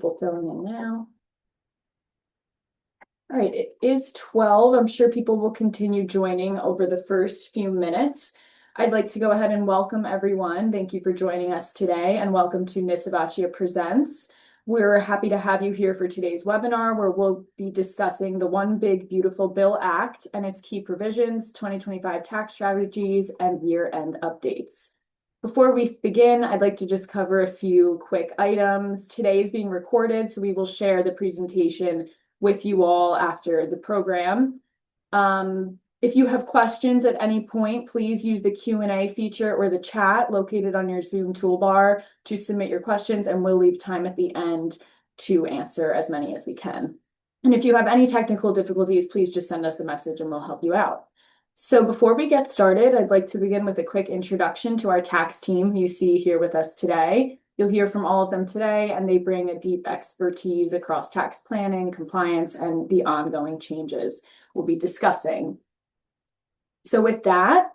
people filling in now. All right, it is 12. I'm sure people will continue joining over the first few minutes. I'd like to go ahead and welcome everyone. Thank you for joining us today, and welcome to Nisivoccia Presents. We're happy to have you here for today's webinar, where we'll be discussing the One Big Beautiful Bill Act and its key provisions, 2025 tax strategies, and year-end updates. Before we begin, I'd like to just cover a few quick items. Today is being recorded, so we will share the presentation with you all after the program. If you have questions at any point, please use the Q&A feature or the chat located on your Zoom toolbar to submit your questions, and we'll leave time at the end to answer as many as we can. And if you have any technical difficulties, please just send us a message and we'll help you out. So before we get started, I'd like to begin with a quick introduction to our tax team you see here with us today. You'll hear from all of them today, and they bring a deep expertise across tax planning, compliance, and the ongoing changes we'll be discussing. So with that,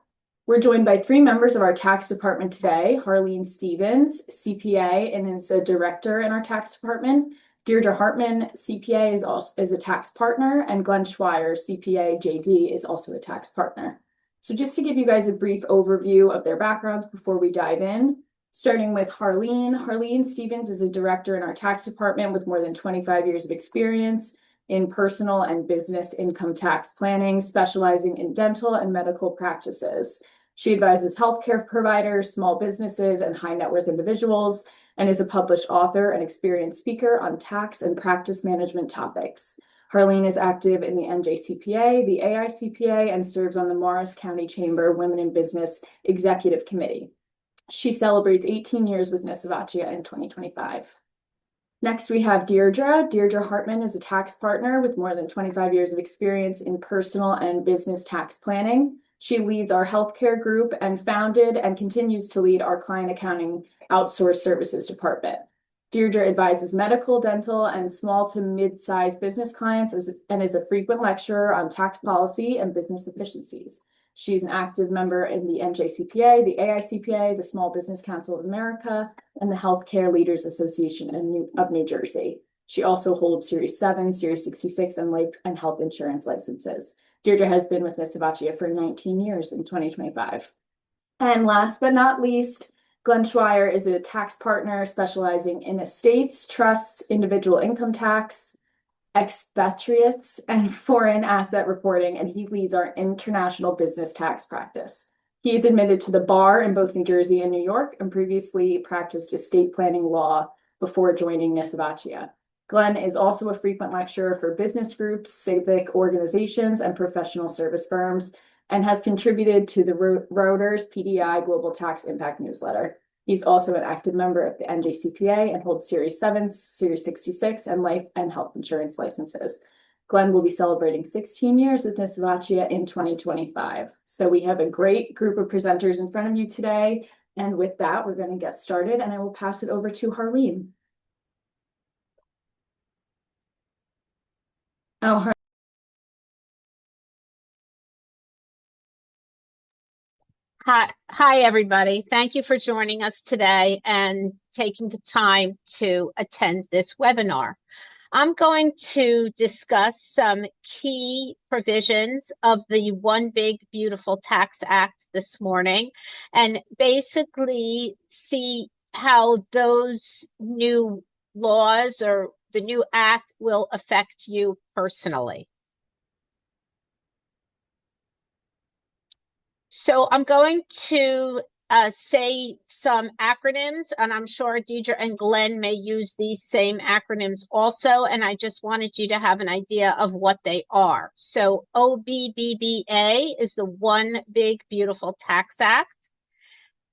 we're joined by 3 members of our tax department today: Harlene Stevens, CPA, and is a director in our tax department; Deirdre Hartmann, CPA, is a tax partner; and Glenn Schwier, CPA, JD, is also a tax partner. So just to give you guys a brief overview of their backgrounds before we dive in, starting with Harlene. Harlene Stevens is a director in our tax department with more than 25 years of experience in personal and business income tax planning, specializing in dental and medical practices. She advises healthcare providers, small businesses, and high net worth individuals, and is a published author and experienced speaker on tax and practice management topics. Harlene is active in the NJCPA, the AICPA, and serves on the Morris County Chamber Women in Business Executive Committee. She celebrates 18 years with Nisivoccia in 2025. Next, we have Deirdre. Deirdre Hartmann is a tax partner with more than 25 years of experience in personal and business tax planning. She leads our healthcare group and founded and continues to lead our client accounting outsourced services department. Deirdre advises medical, dental, and small to mid-sized business clients and is a frequent lecturer on tax policy and business efficiencies. She's an active member in the NJCPA, the AICPA, the Small Business Council of America, and the Healthcare Leaders Association of New Jersey. She also holds Series 7, Series 66, and life and health insurance licenses. Deirdre has been with Nisivoccia for 19 years in 2025. And last but not least, Glenn Schwier is a tax partner specializing in estates, trusts, individual income tax, expatriates, and foreign asset reporting, and he leads our international business tax practice. He is admitted to the bar in both New Jersey and New York, and previously practiced estate planning law before joining Nisivoccia. Glenn is also a frequent lecturer for business groups, civic organizations, and professional service firms, and has contributed to the Reuters PDI Global Tax Impact newsletter. He's also an active member of the NJCPA and holds Series 7, Series 66, and life and health insurance licenses. Glenn will be celebrating 16 years with Nisivoccia in 2025. So we have a great group of presenters in front of you today. And with that, we're going to get started, and I will pass it over to Harlene. Oh, Hi, everybody. Thank you for joining us today and taking the time to attend this webinar. I'm going to discuss some key provisions of the One Big Beautiful Tax Act this morning, and basically see how those new laws or the new act will affect you personally. So I'm going to say some acronyms, and I'm sure Deirdre and Glenn may use these same acronyms also, and I just wanted you to have an idea of what they are. So OBBBA is the One Big Beautiful Tax Act.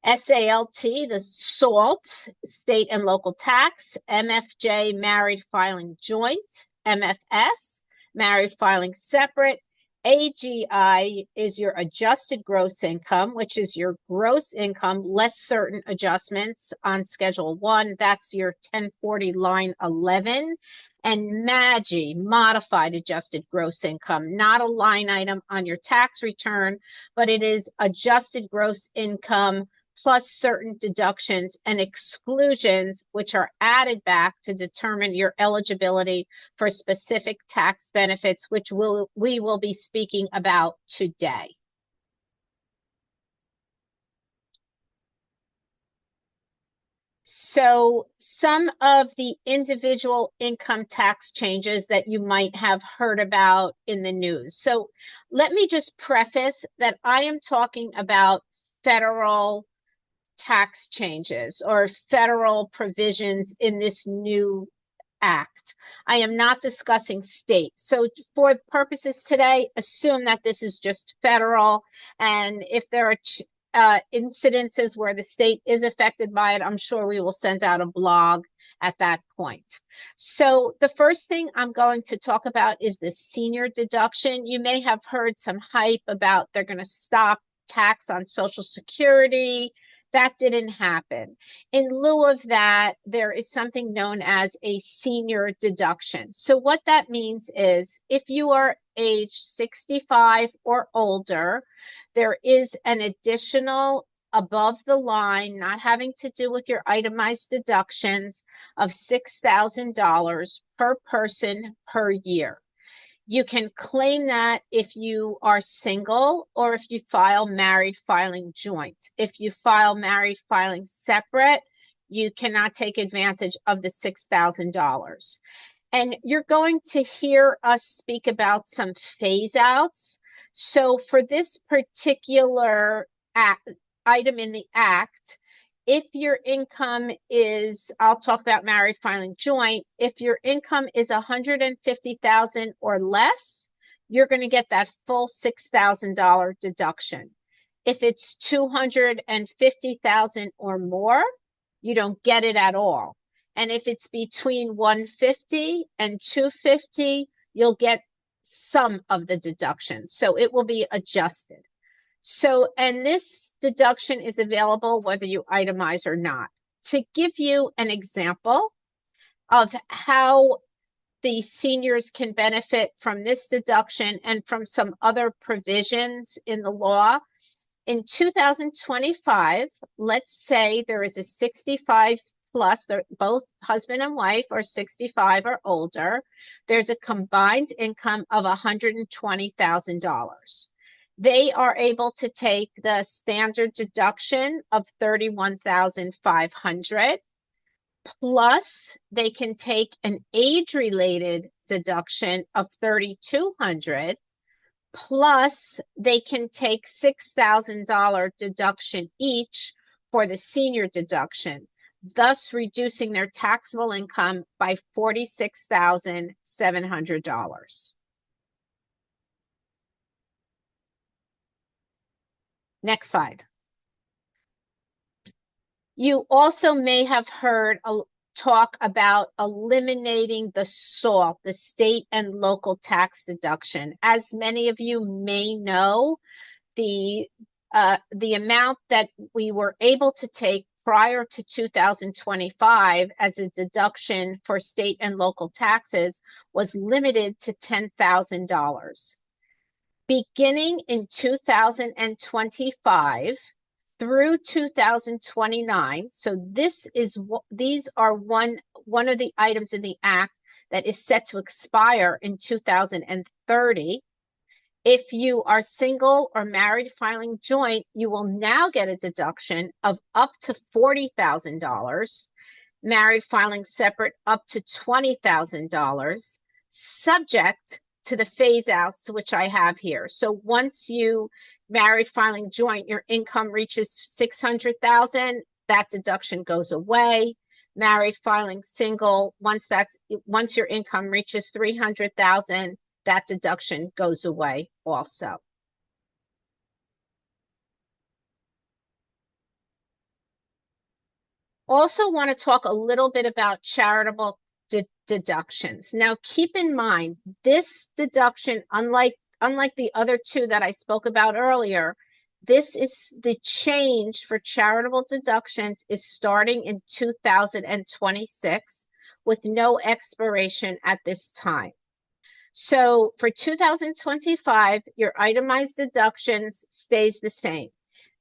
SALT, the SALT, State and Local Tax. MFJ, Married Filing Joint. MFS, Married Filing Separate. AGI is your adjusted gross income, which is your gross income less certain adjustments on Schedule 1. That's your 1040 line 11. And MAGI, modified adjusted gross income, not a line item on your tax return, but it is adjusted gross income plus certain deductions and exclusions, which are added back to determine your eligibility for specific tax benefits, which we will be speaking about today. So some of the individual income tax changes that you might have heard about in the news. So let me just preface that I am talking about federal tax changes or federal provisions in this new act. I am not discussing state. So for purposes today, assume that this is just federal. And if there are incidences where the state is affected by it, I'm sure we will send out a blog at that point. So the first thing I'm going to talk about is the senior deduction. You may have heard some hype about they're going to stop tax on Social Security. That didn't happen. In lieu of that, there is something known as a senior deduction. So what that means is if you are age 65 or older, there is an additional above the line, not having to do with your itemized deductions, of $6,000 per person per year. You can claim that if you are single or if you file married filing joint. If you file married filing separate, you cannot take advantage of the $6,000. And you're going to hear us speak about some phase outs. So for this particular item in the act, if your income is, I'll talk about married filing joint, if your income is $150,000 or less, you're going to get that full $6,000 deduction. If it's $250,000 or more, you don't get it at all. And if it's between $150,000 and $250,000, you'll get some of the deduction. So it will be adjusted. So, and this deduction is available whether you itemize or not. To give you an example of how the seniors can benefit from this deduction and from some other provisions in the law, in 2025, let's say there is a 65 plus, both husband and wife are 65 or older, there's a combined income of $120,000. They are able to take the standard deduction of $31,500, plus they can take an age-related deduction of $3,200, plus they can take $6,000 deduction each for the senior deduction, thus reducing their taxable income by $46,700. Next slide. You also may have heard talk about eliminating the SALT, the state and local tax deduction. As many of you may know, the amount that we were able to take prior to 2025 as a deduction for state and local taxes was limited to $10,000. Beginning in 2025 through 2029, so these are one of the items in the act that is set to expire in 2030. If you are single or married filing joint, you will now get a deduction of up to $40,000. Married filing separate, up to $20,000, subject to the phase outs, which I have here. So once you married filing joint, your income reaches $600,000, that deduction goes away. Married filing single, once your income reaches $300,000, that deduction goes away also. Also want to talk a little bit about charitable deductions. Now, keep in mind, this deduction, unlike the other two that I spoke about earlier, this is the change for charitable deductions is starting in 2026 with no expiration at this time. So for 2025, your itemized deductions stays the same.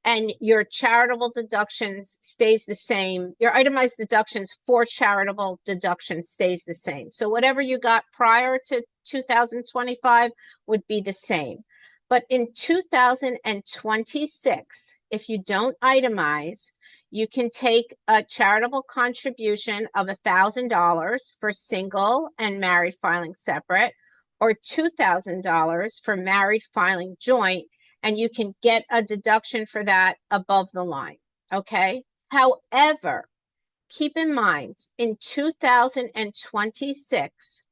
and your charitable deductions stays the same. Your itemized deductions for charitable deductions stays the same. So whatever you got prior to 2025 would be the same. But in 2026, if you don't itemize, you can take a charitable contribution of $1,000 for single and married filing separate, or $2,000 for married filing joint, and you can get a deduction for that above the line, okay? However, keep in mind, in 2026,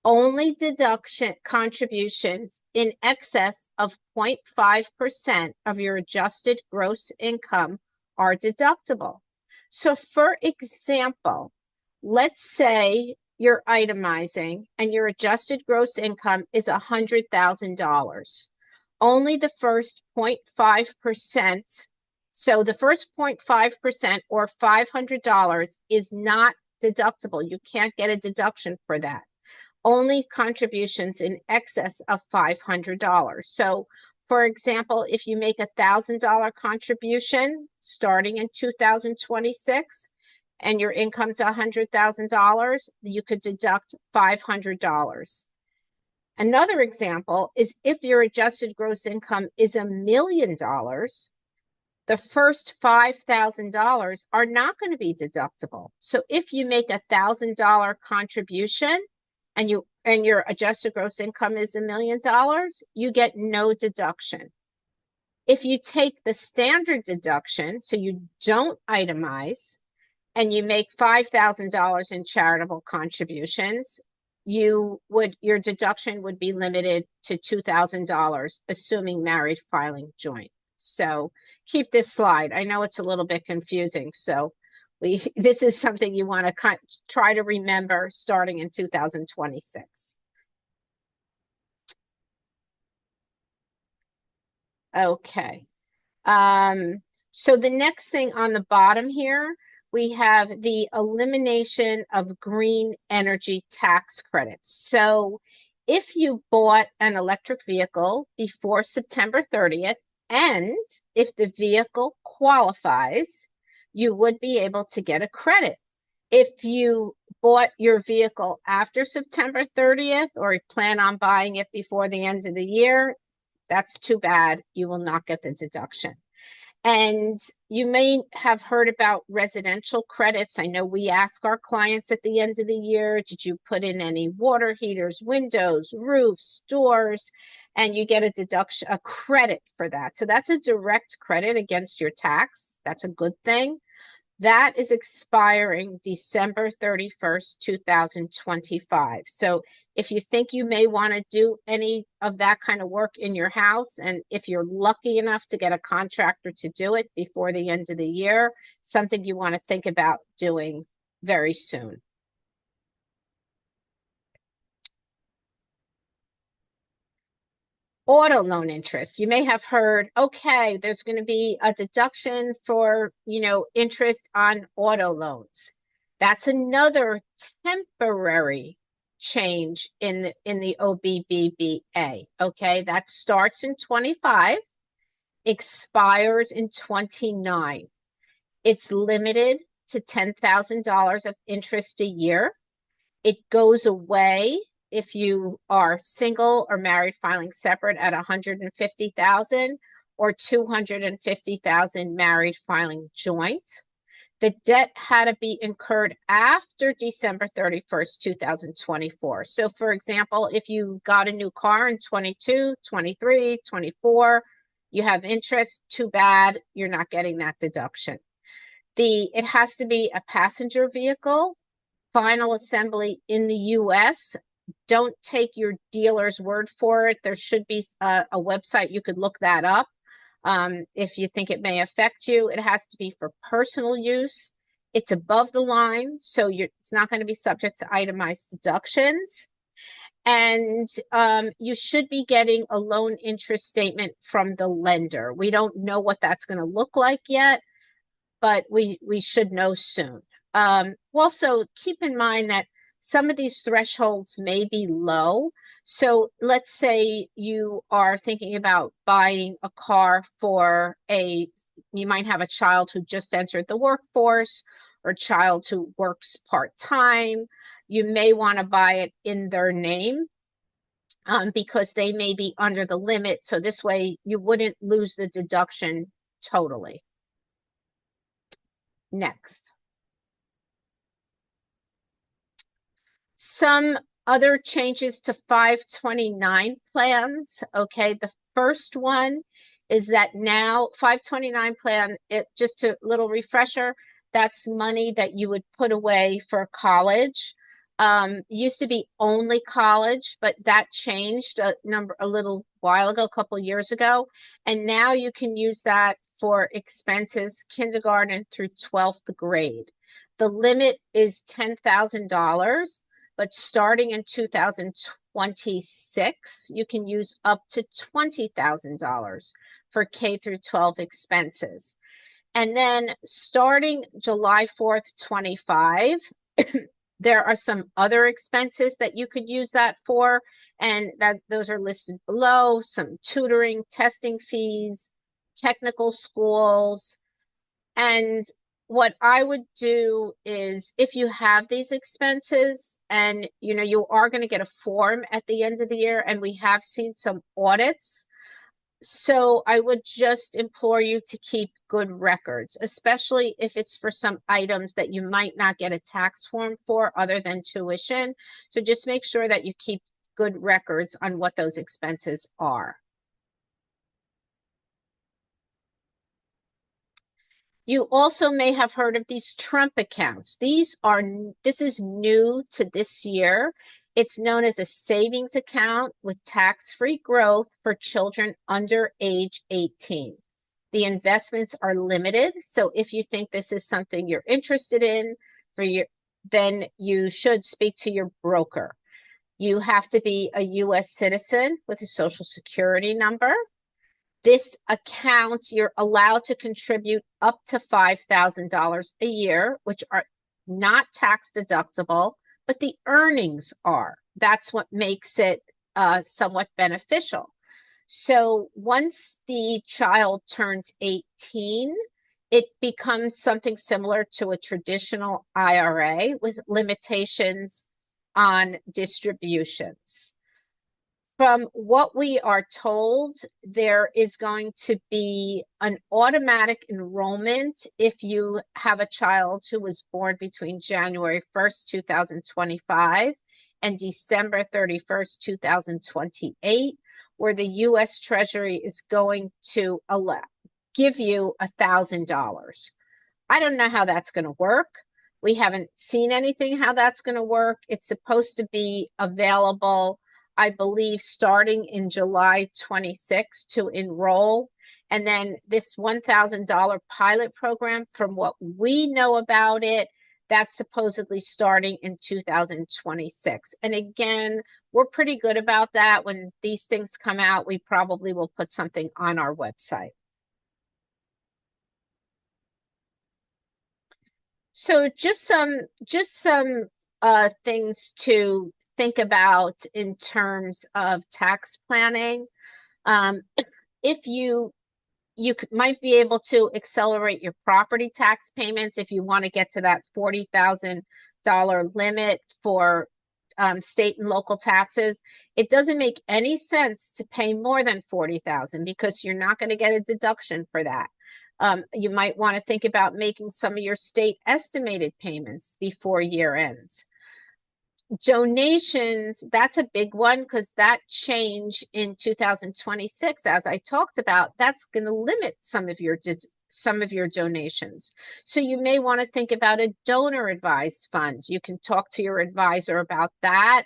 only deduction contributions in excess of 0.5% of your adjusted gross income are deductible. So for example, let's say you're itemizing and your adjusted gross income is $100,000. Only the first 0.5%, so the first 0.5% or $500 is not deductible. You can't get a deduction for that. Only contributions in excess of $500. So for example, if you make $1,000 contribution starting in 2026 and your income's $100,000, you could deduct $500. Another example is if your adjusted gross income is $1 million, the first $5,000 are not going to be deductible. So if you make $1,000 contribution and your adjusted gross income is $1 million, you get no deduction. If you take the standard deduction, so you don't itemize, and you make $5,000 in charitable contributions, your deduction would be limited to $2,000, assuming married filing joint. So keep this slide. I know it's a little bit confusing. So this is something you want to try to remember starting in 2026. Okay. So the next thing on the bottom here, we have the elimination of green energy tax credits. So if you bought an electric vehicle before September 30th, and if the vehicle qualifies, you would be able to get a credit. If you bought your vehicle after September 30th, or you plan on buying it before the end of the year, that's too bad. You will not get the deduction. And you may have heard about residential credits. I know we ask our clients at the end of the year, did you put in any water heaters, windows, roofs, doors? And you get a deduction, a credit for that. So that's a direct credit against your tax. That's a good thing. That is expiring December 31st, 2025. So if you think you may want to do any of that kind of work in your house, and if you're lucky enough to get a contractor to do it before the end of the year, something you want to think about doing very soon. Auto loan interest. You may have heard, okay, there's going to be a deduction for, interest on auto loans. That's another temporary change in the OBBBA. Okay, that starts in 25, expires in 29. It's limited to $10,000 of interest a year. It goes away if you are single or married filing separate at $150,000, or $250,000 married filing joint. The debt had to be incurred after December 31st, 2024. So for example, if you got a new car in 22, 23, 24, you have interest, too bad, you're not getting that deduction. It has to be a passenger vehicle, final assembly in the US. Don't take your dealer's word for it. There should be a website. You could look that up if you think it may affect you. It has to be for personal use. It's above the line, so it's not going to be subject to itemized deductions. And you should be getting a loan interest statement from the lender. We don't know what that's going to look like yet, but we should know soon. Also, keep in mind that some of these thresholds may be low. So let's say you are thinking about buying a car for a you might have a child who just entered the workforce or a child who works part-time. You may want to buy it in their name because they may be under the limit. So this way you wouldn't lose the deduction totally. Next. Some other changes to 529 plans. Okay, the first one is that now 529 plan, just a little refresher, that's money that you would put away for college. Used to be only college, but that changed a little while ago, a couple of years ago. And now you can use that for expenses kindergarten through 12th grade. The limit is $10,000. But starting in 2026, you can use up to $20,000 for K through 12 expenses. And then starting July 4th, 25, there are some other expenses that you could use that for, and those are listed below: some tutoring, testing fees, technical schools. And what I would do is, if you have these expenses and you are going to get a form at the end of the year, and we have seen some audits, so I would just implore you to keep good records, especially if it's for some items that you might not get a tax form for other than tuition. So just make sure that you keep good records on what those expenses are. You also may have heard of these Trump accounts. This is new to this year. It's known as a savings account with tax-free growth for children under age 18. The investments are limited, so if you think this is something you're interested in, then you should speak to your broker. You have to be a U.S. citizen with a Social Security number. This account, you're allowed to contribute up to $5,000 a year, which are not tax deductible, but the earnings are. That's what makes it somewhat beneficial. So once the child turns 18, it becomes something similar to a traditional IRA with limitations on distributions. From what we are told, there is going to be an automatic enrollment if you have a child who was born between January 1st, 2025 and December 31st, 2028, where the U.S. Treasury is going to give you $1,000. I don't know how that's going to work. We haven't seen anything how that's going to work. It's supposed to be available, I believe, starting in July 26 to enroll. And then this $1,000 pilot program, from what we know about it, that's supposedly starting in 2026. And again, we're pretty good about that. When these things come out, we probably will put something on our website. So just some things to think about in terms of tax planning. If you might be able to accelerate your property tax payments if you want to get to that $40,000 limit for state and local taxes. It doesn't make any sense to pay more than $40,000 because you're not going to get a deduction for that. You might want to think about making some of your state estimated payments before year end. Donations, that's a big one because that change in 2026, as I talked about, that's going to limit some of your donations. So you may want to think about a donor advised fund. You can talk to your advisor about that.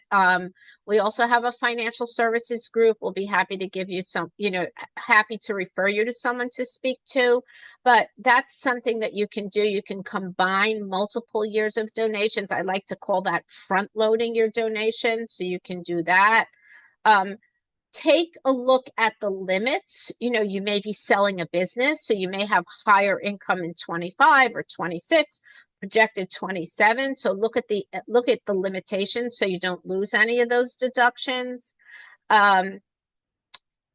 We also have a financial services group. We'll be happy to give you happy to refer you to someone to speak to. But that's something that you can do. You can combine multiple years of donations. I like to call that front loading your donation. So you can do that. Take a look at the limits. You may be selling a business, so you may have higher income in 25 or 26, projected 27. So look at the limitations so you don't lose any of those deductions.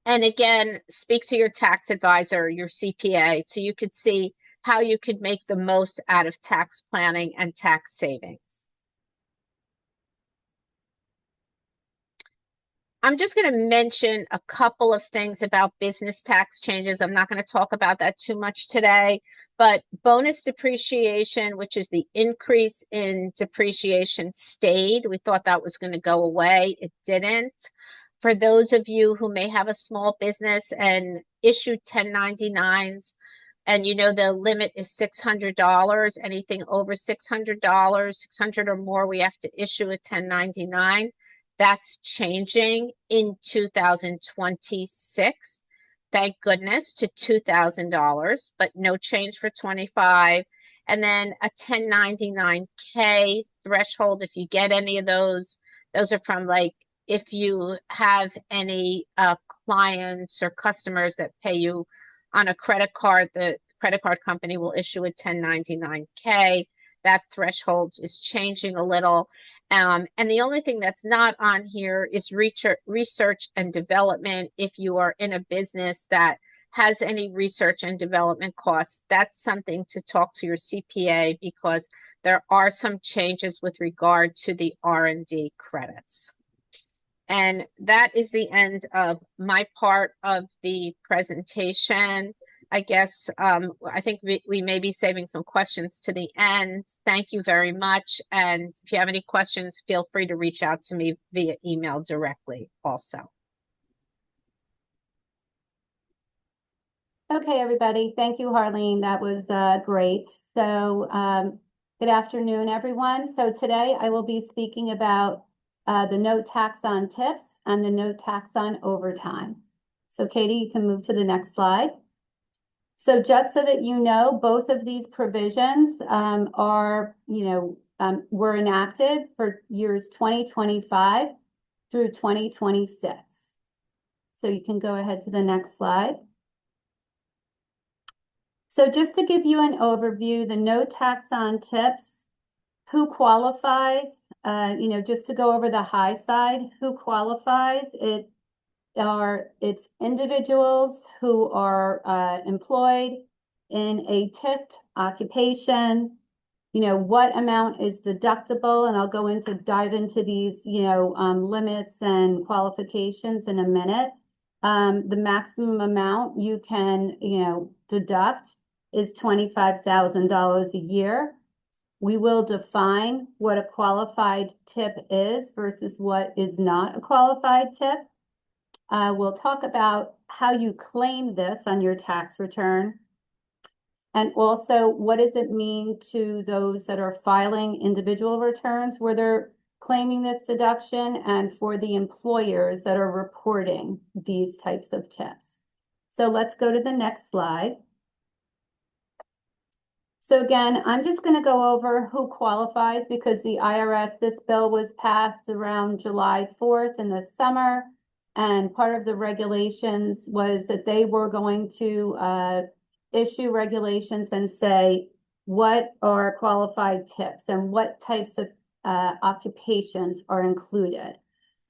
And again, speak to your tax advisor, your CPA, so you could see how you could make the most out of tax planning and tax savings. I'm just going to mention a couple of things about business tax changes. I'm not going to talk about that too much today, but bonus depreciation, which is the increase in depreciation, stayed. We thought that was going to go away. It didn't. For those of you who may have a small business and issue 1099s, and you know the limit is $600, anything over $600, 600 or more, we have to issue a 1099. That's changing in 2026. Thank goodness, to $2,000, but no change for 25. And then a 1099K threshold, if you get any of those are from like if you have any clients or customers that pay you on a credit card, the credit card company will issue a 1099K. That threshold is changing a little. And the only thing that's not on here is research and development. If you are in a business that has any research and development costs, that's something to talk to your CPA, because there are some changes with regard to the R&D credits. And that is the end of my part of the presentation. I guess I think we may be saving some questions to the end. Thank you very much. And if you have any questions, feel free to reach out to me via email directly also. Okay, everybody. Thank you, Harlene. That was great. So good afternoon, everyone. So today I will be speaking about the no tax on tips and the no tax on overtime. So Katie, you can move to the next slide. So just so that you know, both of these provisions were enacted for years 2025 through 2026. So you can go ahead to the next slide. So just to give you an overview, the no tax on tips, who qualifies, just to go over the high side, who qualifies, it's individuals who are employed in a tipped occupation, what amount is deductible, and I'll dive into these, limits and qualifications in a minute. The maximum amount you can, deduct is $25,000 a year. We will define what a qualified tip is versus what is not a qualified tip. We'll talk about how you claim this on your tax return. And also, what does it mean to those that are filing individual returns where they're claiming this deduction, and for the employers that are reporting these types of tips. So let's go to the next slide. So again, I'm just going to go over who qualifies, because the IRS, this bill was passed around July 4th in the summer. And part of the regulations was that they were going to issue regulations and say what are qualified tips and what types of occupations are included.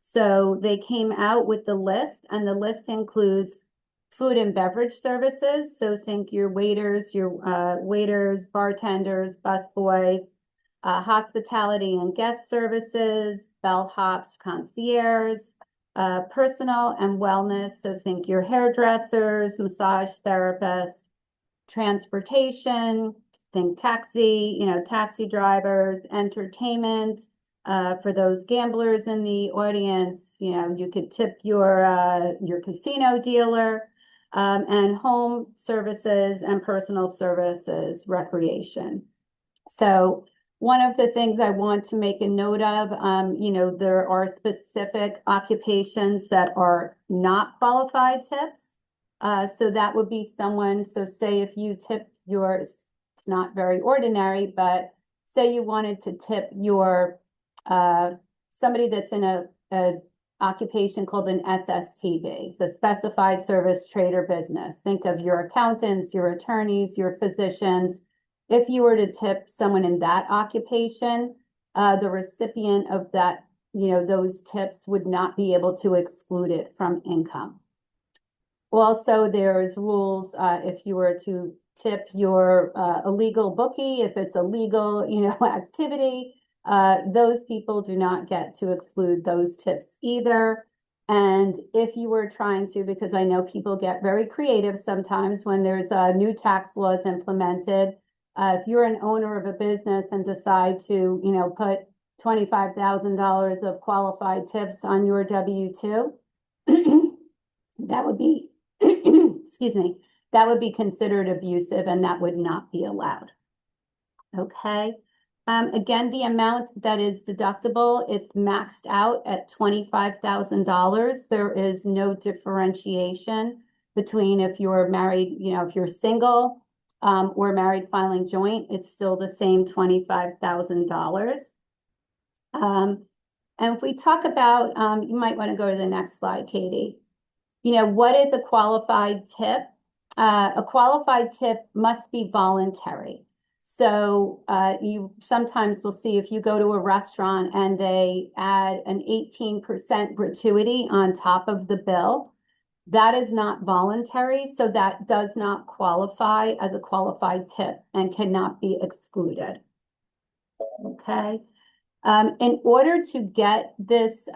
So they came out with the list, and the list includes food and beverage services. So think your waiters, bartenders, busboys, hospitality and guest services, bellhops, concierge, personal and wellness. So think your hairdressers, massage therapists, transportation, think taxi, taxi drivers, entertainment, for those gamblers in the audience, you could tip your casino dealer, and home services and personal services, recreation. So one of the things I want to make a note of, there are specific occupations that are not qualified tips. So that would be someone, so say if you tip yours, it's not very ordinary, but say you wanted to tip your, somebody that's in a occupation called an SSTB, so specified service trade or business. Think of your accountants, your attorneys, your physicians. If you were to tip someone in that occupation, the recipient of that, those tips would not be able to exclude it from income. Also, there's rules if you were to tip your illegal bookie, if it's a legal, activity, those people do not get to exclude those tips either. And if you were trying to, because I know people get very creative sometimes when there's new tax laws implemented, if you're an owner of a business and decide to, put $25,000 of qualified tips on your W-2, that would be, excuse me, that would be considered abusive and that would not be allowed. Okay. Again, the amount that is deductible, it's maxed out at $25,000. There is no differentiation between if you're married, if you're single or married filing joint, it's still the same $25,000. And if we talk about, you might want to go to the next slide, Katie. What is a qualified tip? A qualified tip must be voluntary. So you sometimes will see if you go to a restaurant and they add an 18% gratuity on top of the bill, that is not voluntary. So that does not qualify as a qualified tip and cannot be excluded. Okay. In order to get this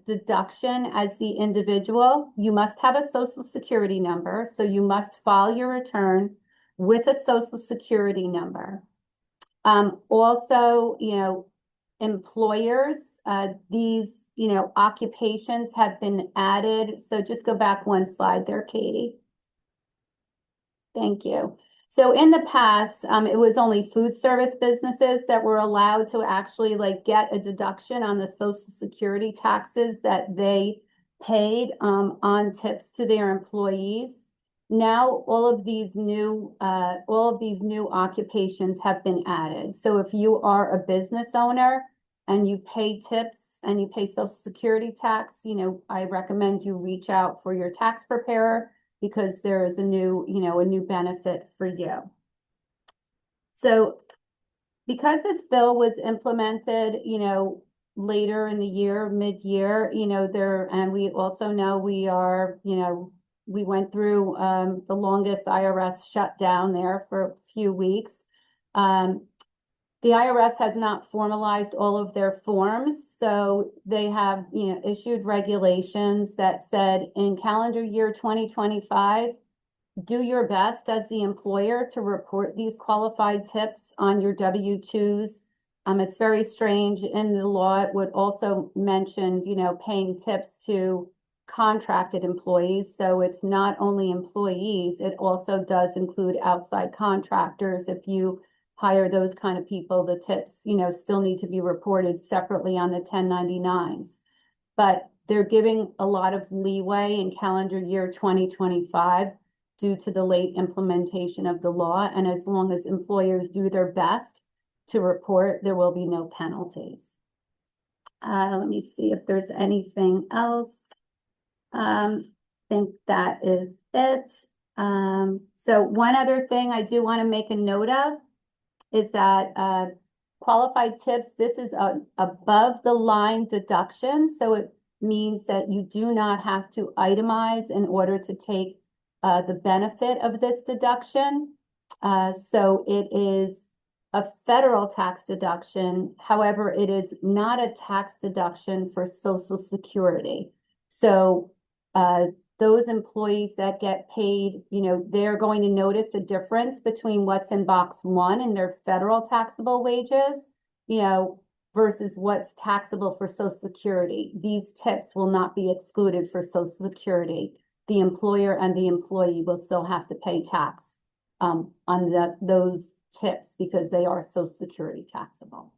deduction as the individual, you must have a Social Security number. So you must file your return with a Social Security number. Also, employers, these, occupations have been added. So just go back one slide there, Katie. Thank you. So in the past, it was only food service businesses that were allowed to actually get a deduction on the Social Security taxes that they paid on tips to their employees. Now all of these new occupations have been added. So if you are a business owner and you pay tips and you pay Social Security tax, I recommend you reach out for your tax preparer, because there is a new benefit for you. So because this bill was implemented, later in the year, mid-year, and we also know we are, we went through the longest IRS shutdown there for a few weeks. The IRS has not formalized all of their forms, so they have, issued regulations that said in calendar year 2025, do your best as the employer to report these qualified tips on your W-2s. It's very strange. In the law, it would also mention, paying tips to contracted employees. So it's not only employees, it also does include outside contractors. If you hire those kind of people, the tips, still need to be reported separately on the 1099s. But they're giving a lot of leeway in calendar year 2025 due to the late implementation of the law. And as long as employers do their best to report, there will be no penalties. Let me see if there's anything else. I think that is it. So one other thing I do want to make a note of is that qualified tips, this is an above the line deduction. So it means that you do not have to itemize in order to take the benefit of this deduction. So it is a federal tax deduction. However, it is not a tax deduction for Social Security. So those employees that get paid, they're going to notice a difference between what's in box 1 and their federal taxable wages, versus what's taxable for Social Security. These tips will not be excluded for Social Security. The employer and the employee will still have to pay tax on those tips because they are Social Security taxable.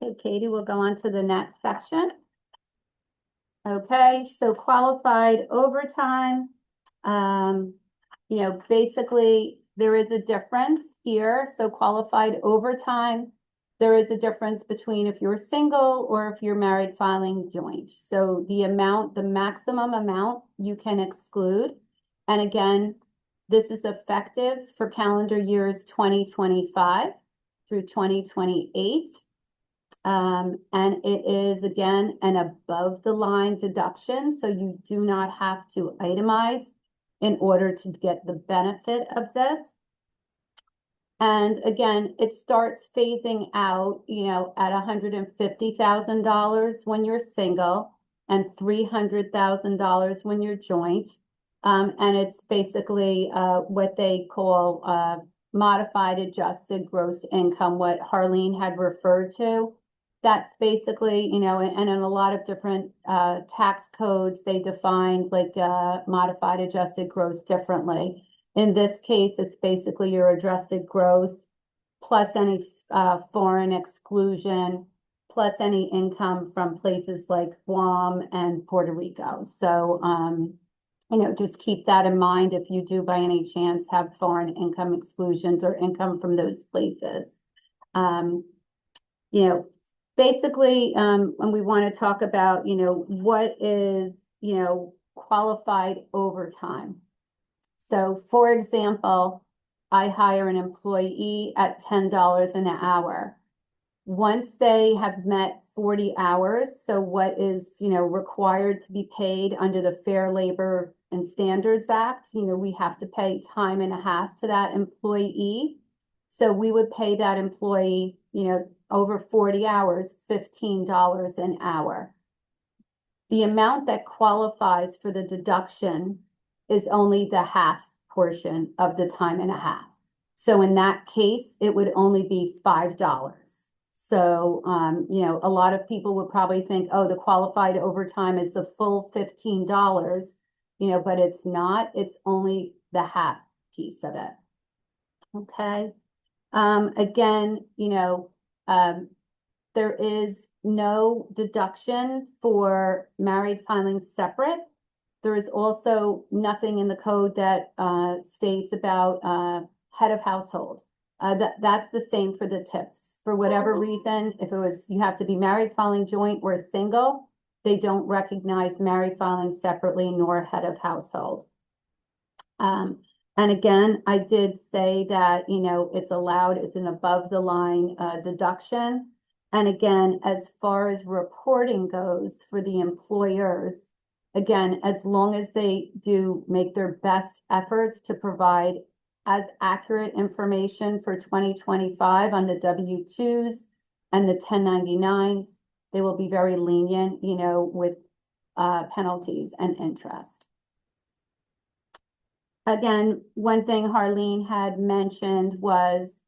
Okay, Katie, we'll go on to the next section. Okay, so qualified overtime, basically there is a difference here. So qualified overtime, there is a difference between if you're single or if you're married filing joint. So the maximum amount you can exclude. And again, this is effective for calendar years 2025 through 2028. And it is, again, an above-the-line deduction, so you do not have to itemize in order to get the benefit of this. And again, it starts phasing out, at $150,000 when you're single and $300,000 when you're joint. And it's basically what they call modified adjusted gross income, what Harlene had referred to. That's basically, and in a lot of different tax codes, they define like modified adjusted gross differently. In this case, it's basically your adjusted gross plus any foreign exclusion, plus any income from places like Guam and Puerto Rico. So, just keep that in mind if you do by any chance have foreign income exclusions or income from those places. Basically, when we want to talk about, what is, qualified overtime. So, for example, I hire an employee at $10 an hour. Once they have met 40 hours, so what is, required to be paid under the Fair Labor and Standards Act, we have to pay time and a half to that employee. So we would pay that employee, over 40 hours, $15 an hour. The amount that qualifies for the deduction is only the half portion of the time and a half. So in that case, it would only be $5. So, a lot of people would probably think, oh, the qualified overtime is the full $15, but it's not. It's only the half piece of it. Okay. Again, there is no deduction for married filing separate. There is also nothing in the code that states about head of household. That's the same for the tips. For whatever reason, if it was you have to be married filing joint or single, they don't recognize married filing separately nor head of household. And again, I did say that, it's allowed, it's an above the line deduction. And again, as far as reporting goes for the employers, again, as long as they do make their best efforts to provide as accurate information for 2025 on the W-2s and the 1099s, they will be very lenient, with penalties and interest. Again, one thing Harlene had mentioned was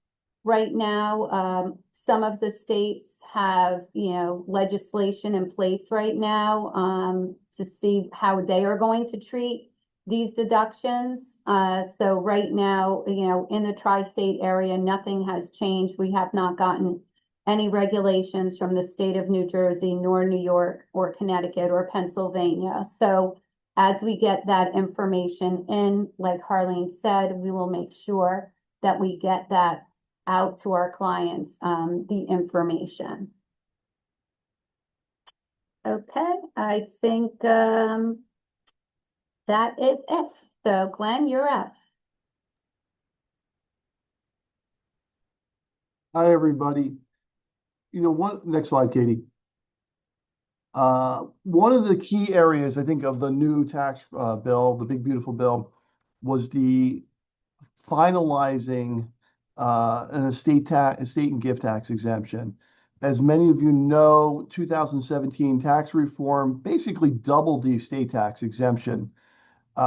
right now, some of the states have, legislation in place right now to see how they are going to treat these deductions. So right now, in the tri-state area, nothing has changed. We have not gotten any regulations from the state of New Jersey, nor New York, or Connecticut, or Pennsylvania. So as we get that information in, like Harlene said, we will make sure that we get that out to our clients, the information. Okay, I think that is it. So Glenn, you're up. Hi, everybody. Next slide, Katie. One of the key areas, I think, of the new tax bill, the big, beautiful bill, was the finalizing an estate and gift tax exemption. As many of you know, 2017 tax reform basically doubled the estate tax exemption,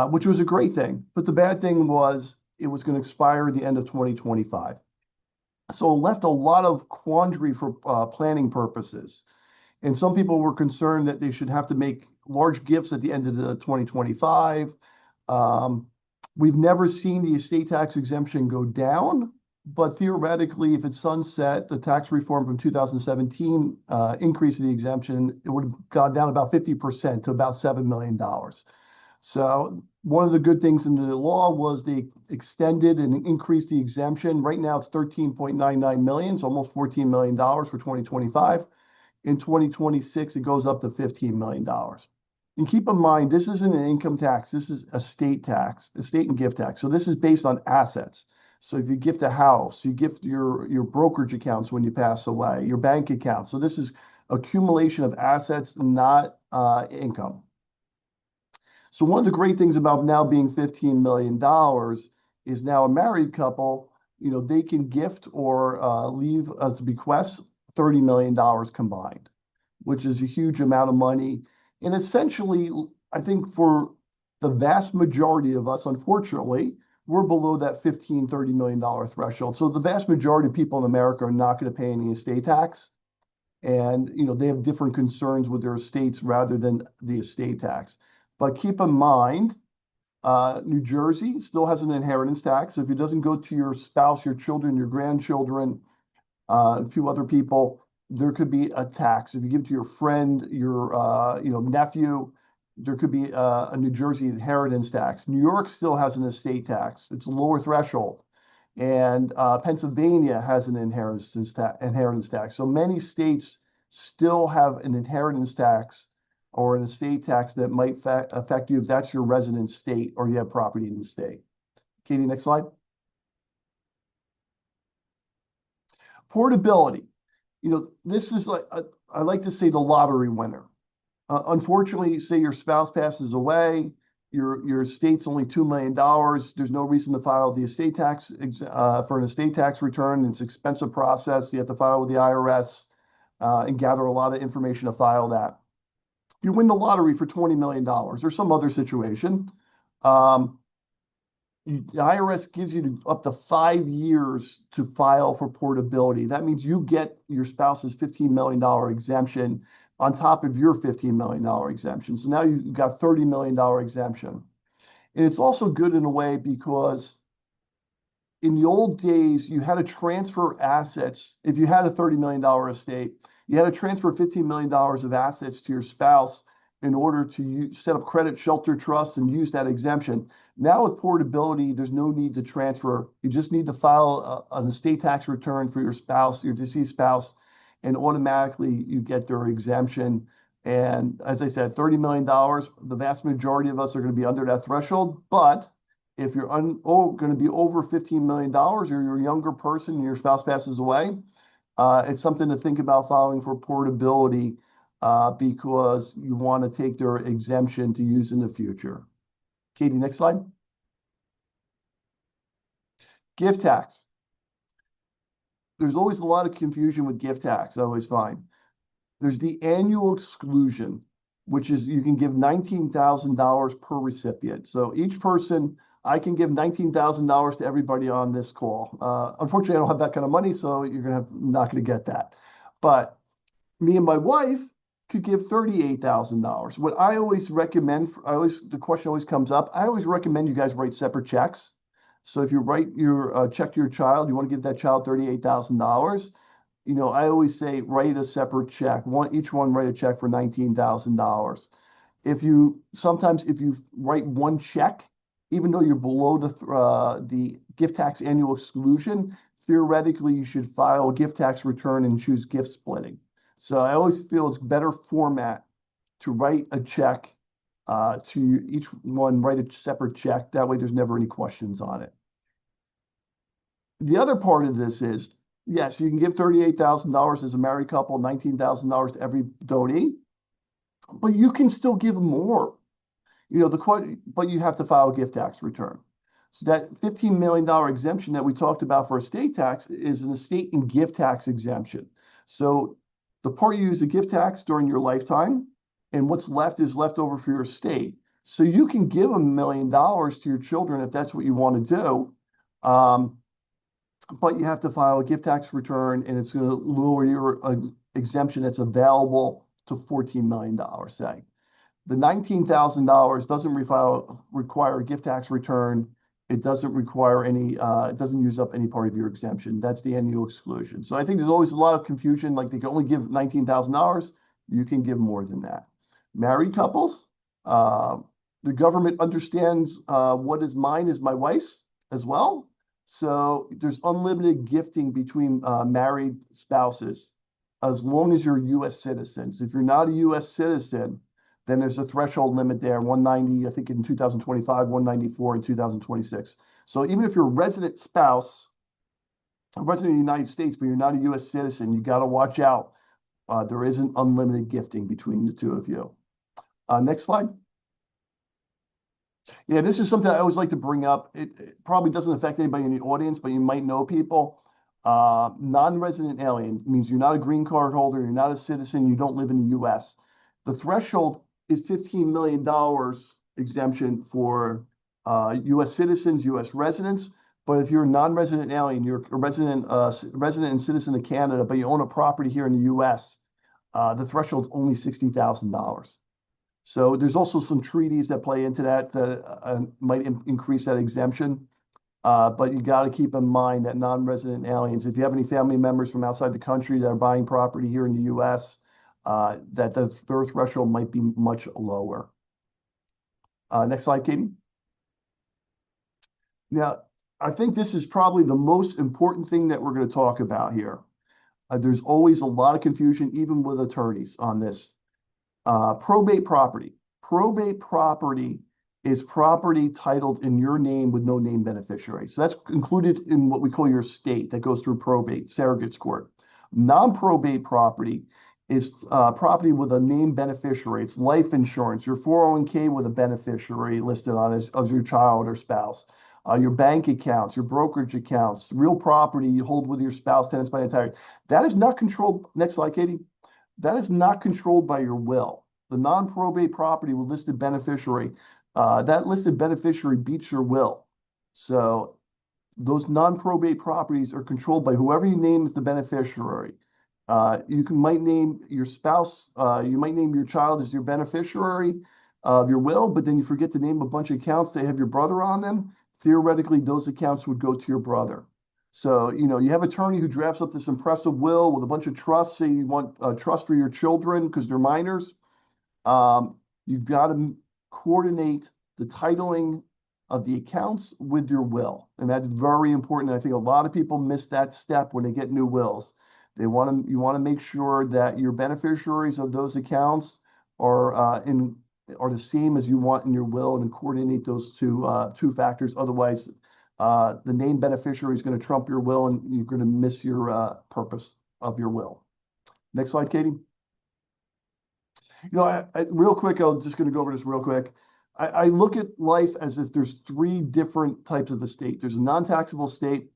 which was a great thing. But the bad thing was it was going to expire at the end of 2025. So it left a lot of quandary for planning purposes. And some people were concerned that they should have to make large gifts at the end of the 2025. We've never seen the estate tax exemption go down, but theoretically, if it's sunset, the tax reform from 2017 increase in the exemption, it would have gone down about 50% to about $7 million. So one of the good things in the law was they extended and increased the exemption. Right now, it's $13.99 million, so almost $14 million for 2025. In 2026, it goes up to $15 million. And keep in mind, this isn't an income tax. This is a state tax, estate and gift tax. So this is based on assets. So if you gift a house, you gift your brokerage accounts when you pass away, your bank accounts. So this is accumulation of assets, not income. So one of the great things about now being $15 million is now a married couple, they can gift or leave as a bequest $30 million combined, which is a huge amount of money. And essentially, I think for the vast majority of us, unfortunately, we're below that $30 million threshold. So the vast majority of people in America are not going to pay any estate tax. And, they have different concerns with their estates rather than the estate tax. But keep in mind, New Jersey still has an inheritance tax. So if it doesn't go to your spouse, your children, your grandchildren, a few other people, there could be a tax. If you give it to your friend, your nephew, there could be a New Jersey inheritance tax. New York still has an estate tax. It's a lower threshold. And Pennsylvania has an inheritance tax. So many states still have an inheritance tax or an estate tax that might affect you if that's your resident state or you have property in the state. Katie, next slide. Portability. This is like, I like to say the lottery winner. Unfortunately, say your spouse passes away, your estate's only $2 million. There's no reason to file the estate tax for an estate tax return. It's an expensive process. You have to file with the IRS and gather a lot of information to file that. You win the lottery for $20 million or some other situation. The IRS gives you up to 5 years to file for portability. That means you get your spouse's $15 million exemption on top of your $15 million exemption. So now you've got $30 million exemption. And it's also good in a way because in the old days, you had to transfer assets. If you had a $30 million estate, you had to transfer $15 million of assets to your spouse in order to set up credit shelter trusts and use that exemption. Now with portability, there's no need to transfer. You just need to file an estate tax return for your spouse, your deceased spouse, and automatically you get their exemption. And as I said, $30 million, the vast majority of us are going to be under that threshold. But if you're going to be over $15 million or you're a younger person and your spouse passes away, it's something to think about filing for portability because you want to take their exemption to use in the future. Katie, next slide. Gift tax. There's always a lot of confusion with gift tax, I always find. There's the annual exclusion, which is you can give $19,000 per recipient. So each person, I can give $19,000 to everybody on this call. Unfortunately, I don't have that kind of money, so you're not going to get that. But me and my wife could give $38,000. What I always recommend, the question always comes up, I always recommend you guys write separate checks. So if you write your check to your child, you want to give that child $38,000. I always say write a separate check. Each one write a check for $19,000. If you write one check, even though you're below the gift tax annual exclusion, theoretically you should file a gift tax return and choose gift splitting. So I always feel it's better format to write a check to each one, write a separate check. That way there's never any questions on it. The other part of this is, yes, you can give $38,000 as a married couple, $19,000 to every donee, but you can still give more. But you have to file a gift tax return. So that $15 million exemption that we talked about for estate tax is an estate and gift tax exemption. So the part you use the gift tax during your lifetime, and what's left is left over for your estate. So you can give $1 million to your children if that's what you want to do. But you have to file a gift tax return, and it's going to lower your exemption that's available to $14 million, say. The $19,000 doesn't require a gift tax return. It doesn't require it doesn't use up any part of your exemption. That's the annual exclusion. So I think there's always a lot of confusion. Like they can only give $19,000. You can give more than that. Married couples, the government understands what is mine is my wife's as well. So there's unlimited gifting between married spouses as long as you're U.S. citizens. If you're not a U.S. citizen, Then there's a threshold limit there, 190, I think in 2025, 194 in 2026. So even if you're a resident spouse, a resident of the United States, but you're not a U.S. citizen, you got to watch out. There isn't unlimited gifting between the two of you. Next slide. Yeah, this is something I always like to bring up. It probably doesn't affect anybody in the audience, but you might know people. Non-resident alien means you're not a green card holder, you're not a citizen, you don't live in the U.S. The threshold is $15 million exemption for U.S. citizens, U.S. residents. But if you're a non-resident alien, you're a resident and citizen of Canada, but you own a property here in the U.S., the threshold is only $60,000. So there's also some treaties that play into that might increase that exemption. But you got to keep in mind that non-resident aliens, if you have any family members from outside the country that are buying property here in the U.S., that their threshold might be much lower. Next slide, Katie. Now, I think this is probably the most important thing that we're going to talk about here. There's always a lot of confusion, even with attorneys on this. Probate property. Probate property is property titled in your name with no name beneficiary. So that's included in what we call your estate that goes through probate, surrogates court. Non-probate property is property with a named beneficiary. It's life insurance, your 401k with a beneficiary listed on as your child or spouse. Your bank accounts, your brokerage accounts, real property you hold with your spouse, tenants by entirety. That is not controlled. Next slide, Katie. That is not controlled by your will. The non-probate property with listed beneficiary, that listed beneficiary beats your will. So those non-probate properties are controlled by whoever you name as the beneficiary. Might name your spouse, you might name your child as your beneficiary of your will, but then you forget to name a bunch of accounts that have your brother on them. Theoretically, those accounts would go to your brother. So, you have an attorney who drafts up this impressive will with a bunch of trusts. Say you want a trust for your children because they're minors. You've got to coordinate the titling of the accounts with your will. And that's very important. I think a lot of people miss that step when they get new wills. You want to make sure that your beneficiaries of those accounts are the same as you want in your will, and coordinate those two factors. Otherwise, the named beneficiary is going to trump your will, and you're going to miss your purpose of your will. Next slide, Katie. Real quick, I'm just going to go over this real quick. I look at life as if there's three different types of estate. There's a non-taxable estate,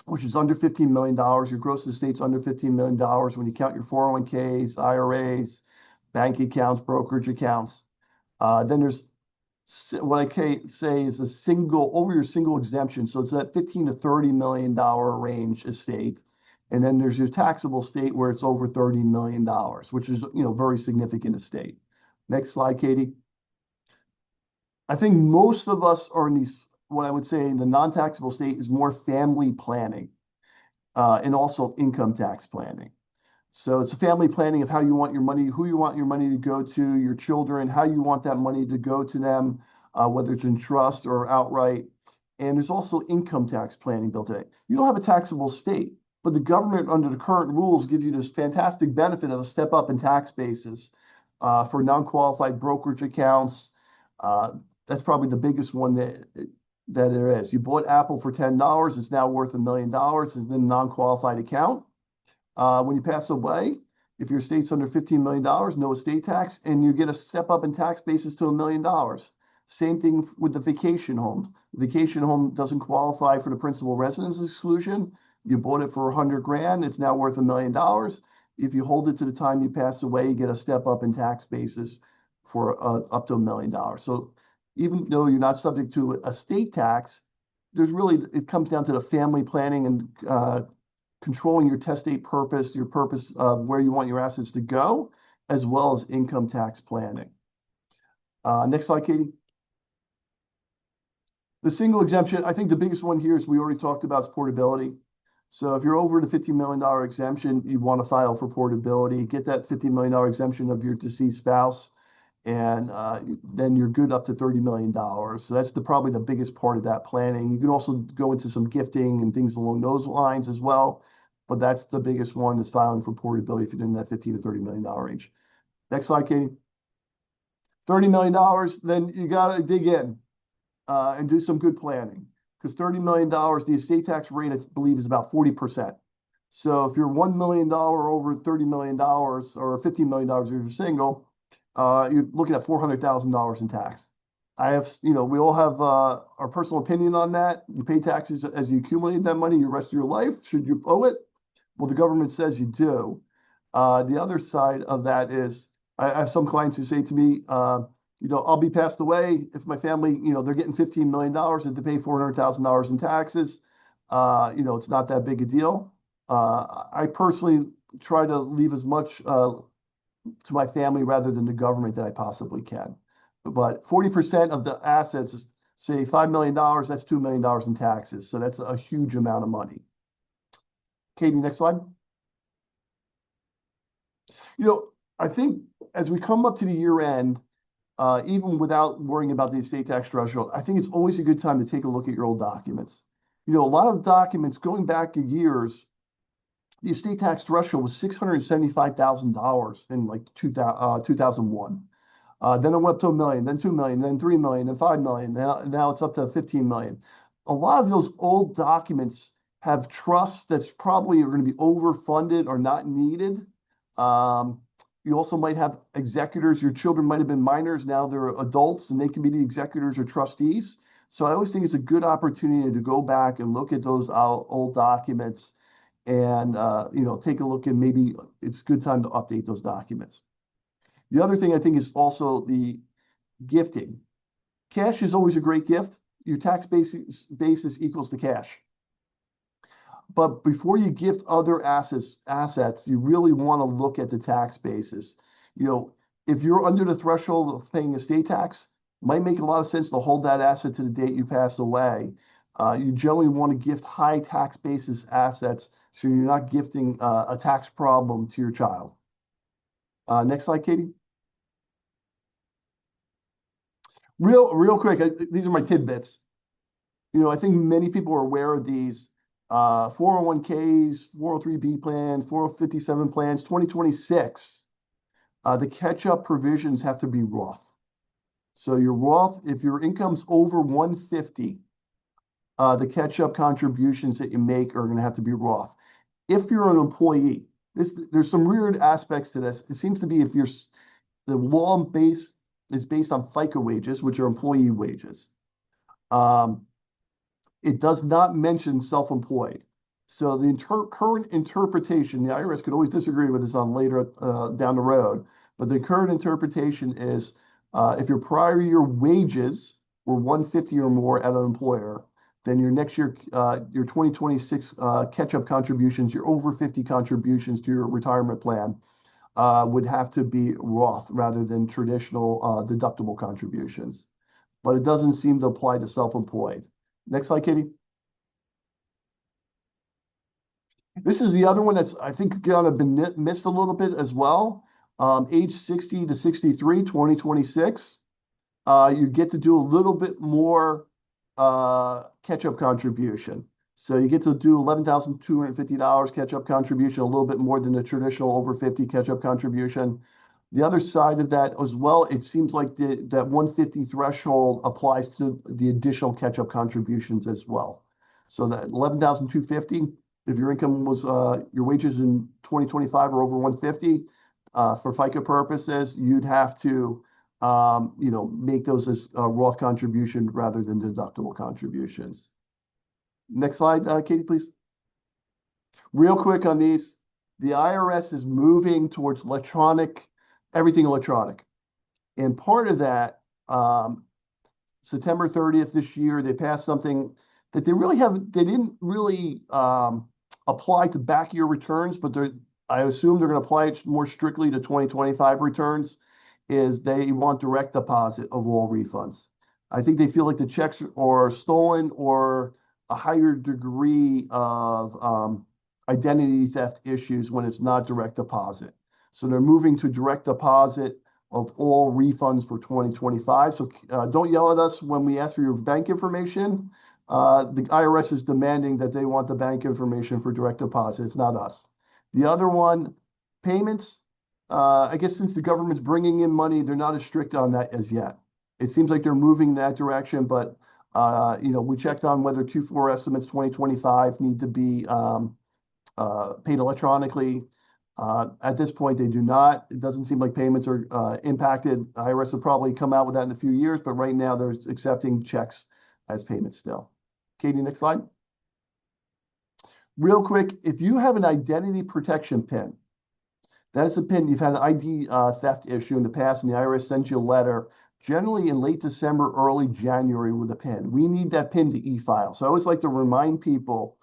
which is under $15 million. Your gross estate's under $15 million when you count your 401ks, IRAs, bank accounts, brokerage accounts. Then there's what I can say is over your single exemption. So it's that $15 to $30 million range estate. And then there's your taxable estate where it's over $30 million, which is, very significant estate. Next slide, Katie. I think most of us are in these, what I would say the non-taxable estate is more family planning and also income tax planning. So it's a family planning of how you want your money, who you want your money to go to, your children, how you want that money to go to them, whether it's in trust or outright. And there's also income tax planning built in it. You don't have a taxable estate, but the government under the current rules gives you this fantastic benefit of a step up in tax basis for non-qualified brokerage accounts. That's probably the biggest one that there is. You bought Apple for $10, it's now worth $1 million in a non-qualified account. When you pass away, if your estate's under $15 million, no estate tax, and you get a step up in tax basis to $1 million. Same thing with the vacation home. The vacation home doesn't qualify for the principal residence exclusion. You bought it for $100,000, it's now worth $1 million. If you hold it to the time you pass away, you get a step up in tax basis for up to $1 million. So even though you're not subject to estate tax, it comes down to the family planning and controlling your testate purpose, your purpose of where you want your assets to go, as well as income tax planning. Next slide, Katie. The single exemption, I think the biggest one here is we already talked about is portability. So if you're over the $15 million exemption, you want to file for portability, get that $15 million exemption of your deceased spouse, and then you're good up to $30 million. So that's probably the biggest part of that planning. You can also go into some gifting and things along those lines as well, but that's the biggest one is filing for portability if you're in that $15 to $30 million range. Next slide, Katie. $30 million, then you got to dig in and do some good planning. Because $30 million, the estate tax rate, I believe, is about 40%. So if you're $1 million over $30 million or $15 million if you're single, you're looking at $400,000 in tax. I have, we all have our personal opinion on that. You pay taxes as you accumulate that money the rest of your life. Should you owe it? Well, the government says you do. The other side of that is I have some clients who say to me, I'll be passed away if my family, they're getting $15 million and they pay $400,000 in taxes. It's not that big a deal. I personally try to leave as much to my family rather than the government that I possibly can. But 40% of the assets is, say, $5 million, that's $2 million in taxes. So that's a huge amount of money. Katie, next slide. I think as we come up to the year end, even without worrying about the estate tax threshold, I think it's always a good time to take a look at your old documents. A lot of documents going back years, the estate tax threshold was $675,000 in like 2001. Then it went up to $1 million, then $2 million, then $3 million, then $5 million. Now it's up to $15 million. A lot of those old documents have trusts that's probably going to be overfunded or not needed. You also might have executors. Your children might have been minors. Now they're adults and they can be the executors or trustees. So I always think it's a good opportunity to go back and look at those old documents and, take a look, and maybe it's a good time to update those documents. The other thing I think is also the gifting. Cash is always a great gift. Your tax basis equals the cash. But before you gift other assets, you really want to look at the tax basis. If you're under the threshold of paying estate tax, it might make a lot of sense to hold that asset to the date you pass away. You generally want to gift high tax basis assets so you're not gifting a tax problem to your child. Next slide, Katie. Real quick, these are my tidbits. I think many people are aware of these 401ks, 403b plans, 457 plans, 2026. The catch-up provisions have to be Roth. So your Roth, if your income's over 150, the catch-up contributions that you make are going to have to be Roth. If you're an employee, there's some weird aspects to this. It seems to be the law base is based on FICA wages, which are employee wages. It does not mention self-employed. So the current interpretation, the IRS could always disagree with this on later down the road, but the current interpretation is if your prior year wages were 150 or more at an employer, then your next year, your 2026 catch-up contributions, your over 50 contributions to your retirement plan would have to be Roth rather than traditional deductible contributions. But it doesn't seem to apply to self-employed. Next slide, Katie. This is the other one that's, I think, kind of been missed a little bit as well. Age 60 to 63, 2026. You get to do a little bit more catch-up contribution. So you get to do $11,250 catch-up contribution, a little bit more than the traditional over 50 catch-up contribution. The other side of that as well, it seems like that 150 threshold applies to the additional catch-up contributions as well. So that 11,250, if your income was your wages in 2025 are over 150, for FICA purposes, you'd have to make those as Roth contribution rather than deductible contributions. Next slide, Katie, please. Real quick on these, the IRS is moving towards everything electronic. And part of that, September 30th this year, they passed something that they didn't really apply to back year returns, but I assume they're going to apply it more strictly to 2025 returns, is they want direct deposit of all refunds. I think they feel like the checks are stolen or a higher degree of identity theft issues when it's not direct deposit. So they're moving to direct deposit of all refunds for 2025. So don't yell at us when we ask for your bank information. The IRS is demanding that they want the bank information for direct deposit. It's not us. The other one, payments. I guess since the government's bringing in money, they're not as strict on that as yet. It seems like they're moving in that direction, but we checked on whether Q4 estimates 2025 need to be paid electronically. At this point, they do not. It doesn't seem like payments are impacted. IRS will probably come out with that in a few years, but right now they're accepting checks as payments still. Katie, next slide. Real quick, if you have an identity protection PIN, that is a PIN. You've had an ID theft issue in the past, and the IRS sends you a letter, generally in late December, early January, with a PIN. We need that PIN to e-file. So I always like to remind people,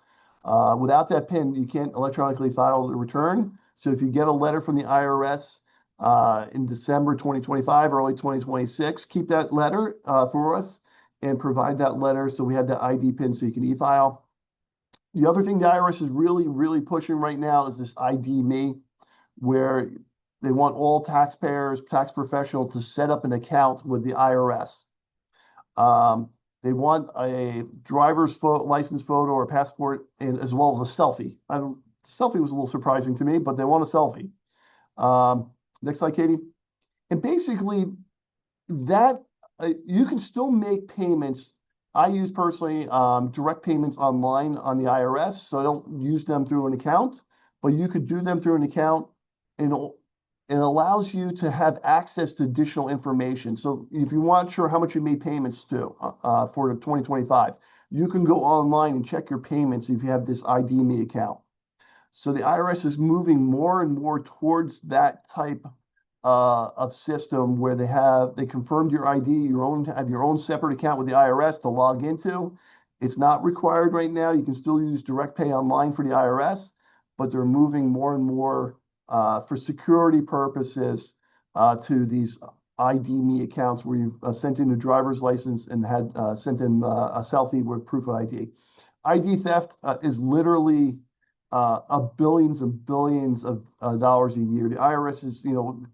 without that PIN, you can't electronically file the return. So if you get a letter from the IRS in December 2025, early 2026, keep that letter for us and provide that letter so we have that ID PIN so you can e-file. The other thing the IRS is really, really pushing right now is this ID Me, where they want all taxpayers, tax professionals to set up an account with the IRS. They want a driver's license photo or passport, and as well as a selfie. Selfie was a little surprising to me, but they want a selfie. Next slide, Katie. And basically, that you can still make payments. I use personally direct payments online on the IRS, so I don't use them through an account, but you could do them through an account, and it allows you to have access to additional information. So if you want sure how much you made payments to for 2025, you can go online and check your payments if you have this ID Me account. So the IRS is moving more and more towards that type of system where they confirmed your ID, have your own separate account with the IRS to log into. It's not required right now. You can still use direct pay online for the IRS, but they're moving more and more for security purposes to these ID Me accounts where you've sent in a driver's license and had sent in a selfie with proof of ID. ID theft is literally billions and billions of dollars a year. The IRS is,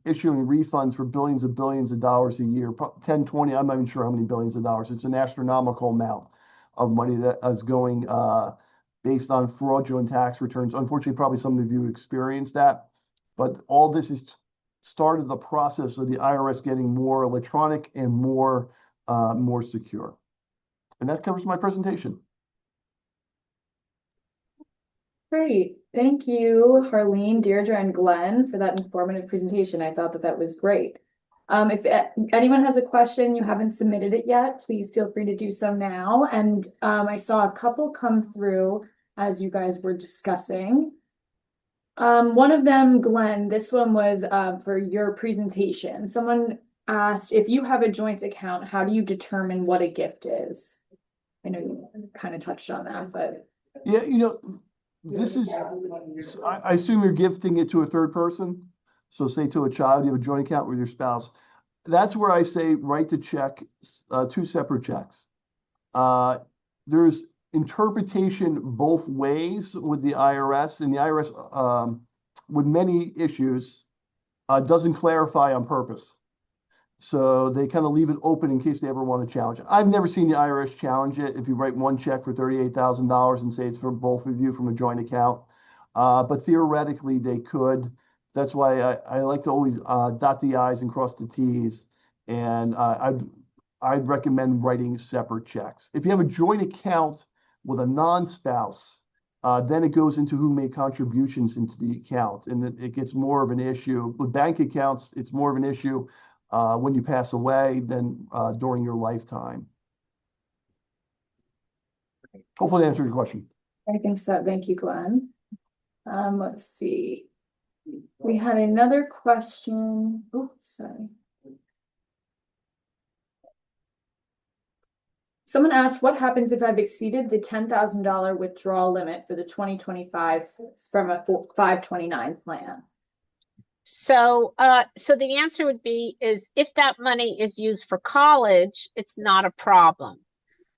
issuing refunds for billions and billions of dollars a year, 10, 20, I'm not even sure how many billions of dollars. It's an astronomical amount of money that is going based on fraudulent tax returns. Unfortunately, probably some of you experienced that, but all this is started the process of the IRS getting more electronic and more secure. And that covers my presentation. Great. Thank you, Harlene, Deirdre, and Glenn, for that informative presentation. I thought that was great. If anyone has a question, you haven't submitted it yet, please feel free to do so now. And I saw a couple come through as you guys were discussing. One of them, Glenn, this one was for your presentation. Someone asked, if you have a joint account, how do you determine what a gift is? I know you kind of touched on that, but. Yeah, this is, I assume you're gifting it to a third person. So say to a child, you have a joint account with your spouse. That's where I say write the check, two separate checks. There's interpretation both ways with the IRS, and the IRS, with many issues, doesn't clarify on purpose. So they kind of leave it open in case they ever want to challenge it. I've never seen the IRS challenge it if you write one check for $38,000 and say it's for both of you from a joint account. But theoretically, they could. That's why I like to always dot the I's and cross the T's. And I'd recommend writing separate checks. If you have a joint account with a non-spouse, then it goes into who made contributions into the account. And it gets more of an issue. With bank accounts, it's more of an issue when you pass away than during your lifetime. Hopefully that answered your question. I think so. Thank you, Glenn. Let's see. We had another question. Oh, sorry. Someone asked, what happens if I've exceeded the $10,000 withdrawal limit for the 2025 from a 529 plan? So the answer would be is if that money is used for college, it's not a problem.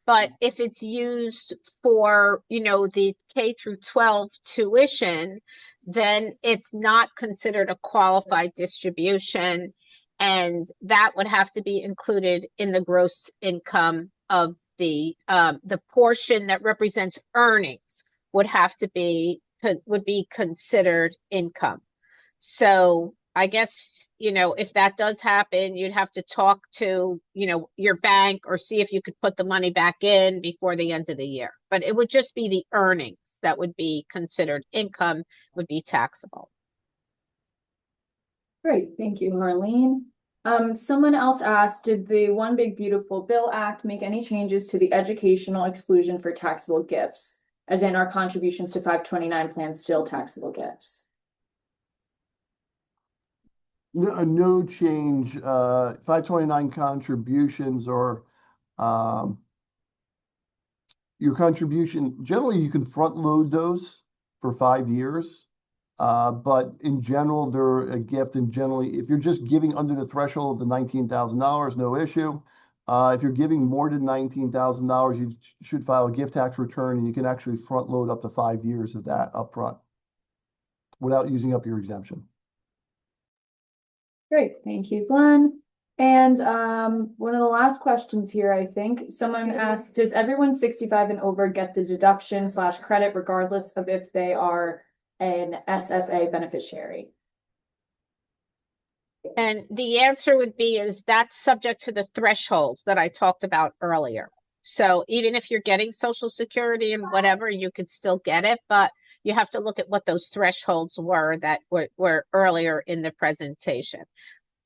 But if it's used for, the K through 12 tuition, then it's not considered a qualified distribution. And that would have to be included in the gross income of the portion that represents earnings would be considered income. So I guess, if that does happen, you'd have to talk to, your bank or see if you could put the money back in before the end of the year. But it would just be the earnings that would be considered income, would be taxable. Great, thank you, Harlene. Someone else asked, did the One Big Beautiful Bill Act make any changes to the educational exclusion for taxable gifts? As in, our contributions to 529 plans still taxable gifts? No change. 529 contributions or your contribution, generally you can front load those for 5 years. But in general, they're a gift, and generally, if you're just giving under the threshold of the $19,000, no issue. If you're giving more than $19,000, you should file a gift tax return, and you can actually front load up to 5 years of that upfront without using up your exemption. Great, thank you, Glenn. And one of the last questions here, I think, someone asked, does everyone 65 and over get the deduction / credit regardless of if they are an SSA beneficiary? And the answer would be is that's subject to the thresholds that I talked about earlier. So even if you're getting Social Security and whatever, you could still get it, but you have to look at what those thresholds were that were earlier in the presentation.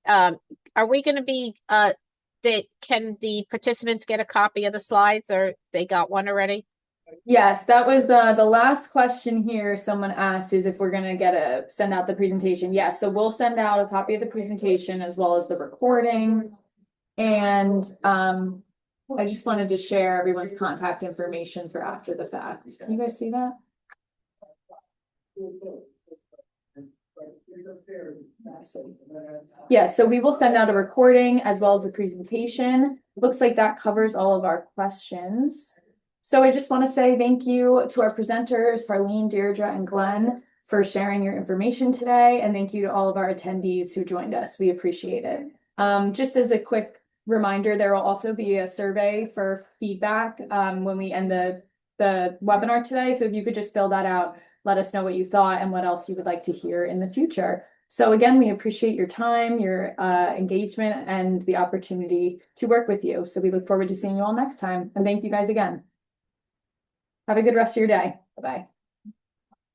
Are we going to be, can the participants get a copy of the slides, or they got one already? Yes, that was the last question here. Someone asked is if we're going to send out the presentation. Yes, so we'll send out a copy of the presentation as well as the recording. And I just wanted to share everyone's contact information for after the fact. Can you guys see that? Yeah, so we will send out a recording as well as the presentation. Looks like that covers all of our questions. So I just want to say thank you to our presenters, Harlene, Deirdre, and Glenn, for sharing your information today. And thank you to all of our attendees who joined us. We appreciate it. Just as a quick reminder, there will also be a survey for feedback when we end the webinar today. So if you could just fill that out, let us know what you thought and what else you would like to hear in the future. So again, we appreciate your time, your engagement, and the opportunity to work with you. So we look forward to seeing you all next time. And thank you guys again. Have a good rest of your day. Bye-bye.